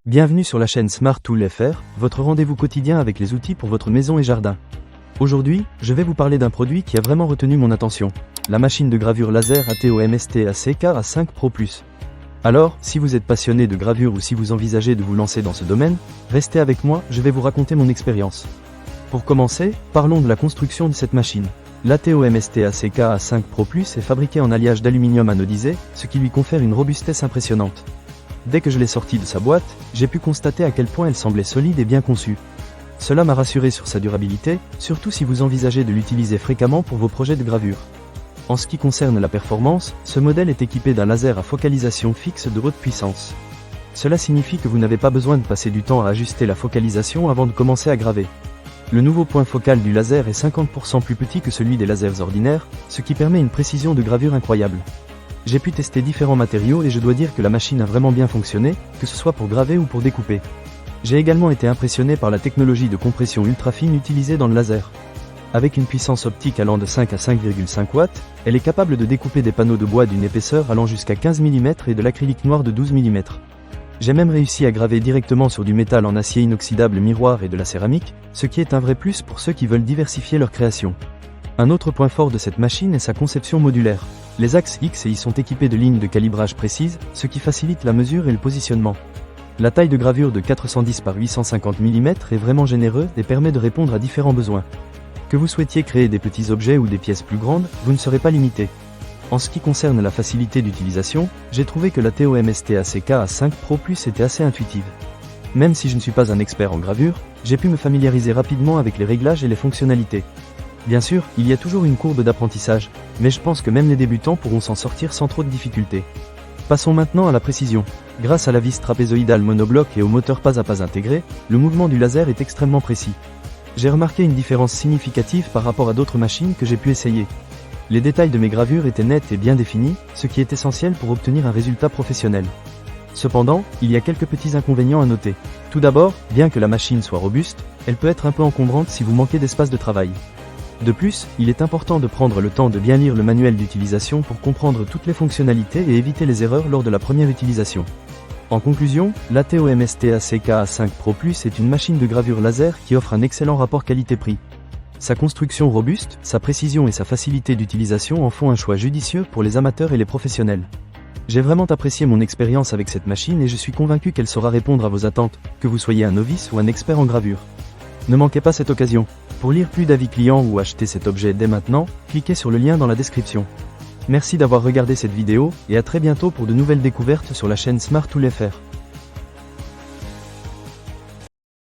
Bienvenue sur la chaîne Smart Tool FR, votre rendez-vous quotidien avec les outils pour votre maison et jardin. Aujourd'hui, je vais vous parler d'un produit qui a vraiment retenu mon attention, la machine de gravure laser ATO-MST ACK A5 Pro+. Alors, si vous êtes passionné de gravure ou si vous envisagez de vous lancer dans ce domaine, restez avec moi, je vais vous raconter mon expérience. Pour commencer, parlons de la construction de cette machine. L'ATO-MST ACK A5 Pro+ est fabriqué en alliage d'aluminium anodisé, ce qui lui confère une robustesse impressionnante. Dès que je l'ai sortie de sa boîte, j'ai pu constater à quel point elle semblait solide et bien conçue. Cela m'a rassuré sur sa durabilité, surtout si vous envisagez de l'utiliser fréquemment pour vos projets de gravure. En ce qui concerne la performance, ce modèle est équipé d'un laser à focalisation fixe de haute puissance. Cela signifie que vous n'avez pas besoin de passer du temps à ajuster la focalisation avant de commencer à graver. Le nouveau point focal du laser est 50% plus petit que celui des lasers ordinaires, ce qui permet une précision de gravure incroyable. J'ai pu tester différents matériaux et je dois dire que la machine a vraiment bien fonctionné, que ce soit pour graver ou pour découper. J'ai également été impressionné par la technologie de compression ultra fine utilisée dans le laser. Avec une puissance optique allant de 5 à 5,5 watts, elle est capable de découper des panneaux de bois d'une épaisseur allant jusqu'à 15 mm et de l'acrylique noir de 12 mm. J'ai même réussi à graver directement sur du métal en acier inoxydable miroir et de la céramique, ce qui est un vrai plus pour ceux qui veulent diversifier leur création. Un autre point fort de cette machine est sa conception modulaire. Les axes X et Y sont équipés de lignes de calibrage précises, ce qui facilite la mesure et le positionnement. La taille de gravure de 410 par 850 mm est vraiment généreuse et permet de répondre à différents besoins. Que vous souhaitiez créer des petits objets ou des pièces plus grandes, vous ne serez pas limité. En ce qui concerne la facilité d'utilisation, j'ai trouvé que la ATO-MST ACK A5 Pro+ était assez intuitive. Même si je ne suis pas un expert en gravure, j'ai pu me familiariser rapidement avec les réglages et les fonctionnalités. Bien sûr, il y a toujours une courbe d'apprentissage, mais je pense que même les débutants pourront s'en sortir sans trop de difficultés. Passons maintenant à la précision. Grâce à la vis trapézoïdale monobloc et au moteur pas à pas intégré, le mouvement du laser est extrêmement précis. J'ai remarqué une différence significative par rapport à d'autres machines que j'ai pu essayer. Les détails de mes gravures étaient nets et bien définis, ce qui est essentiel pour obtenir un résultat professionnel. Cependant, il y a quelques petits inconvénients à noter. Tout d'abord, bien que la machine soit robuste, elle peut être un peu encombrante si vous manquez d'espace de travail. De plus, il est important de prendre le temps de bien lire le manuel d'utilisation pour comprendre toutes les fonctionnalités et éviter les erreurs lors de la première utilisation. En conclusion, l'ATO-MST ACK A5 Pro+ est une machine de gravure laser qui offre un excellent rapport qualité-prix. Sa construction robuste, sa précision et sa facilité d'utilisation en font un choix judicieux pour les amateurs et les professionnels. J'ai vraiment apprécié mon expérience avec cette machine et je suis convaincu qu'elle saura répondre à vos attentes, que vous soyez un novice ou un expert en gravure. Ne manquez pas cette occasion. Pour lire plus d'avis clients ou acheter cet objet dès maintenant, cliquez sur le lien dans la description. Merci d'avoir regardé cette vidéo, et à très bientôt pour de nouvelles découvertes sur la chaîne Smart Tool FR.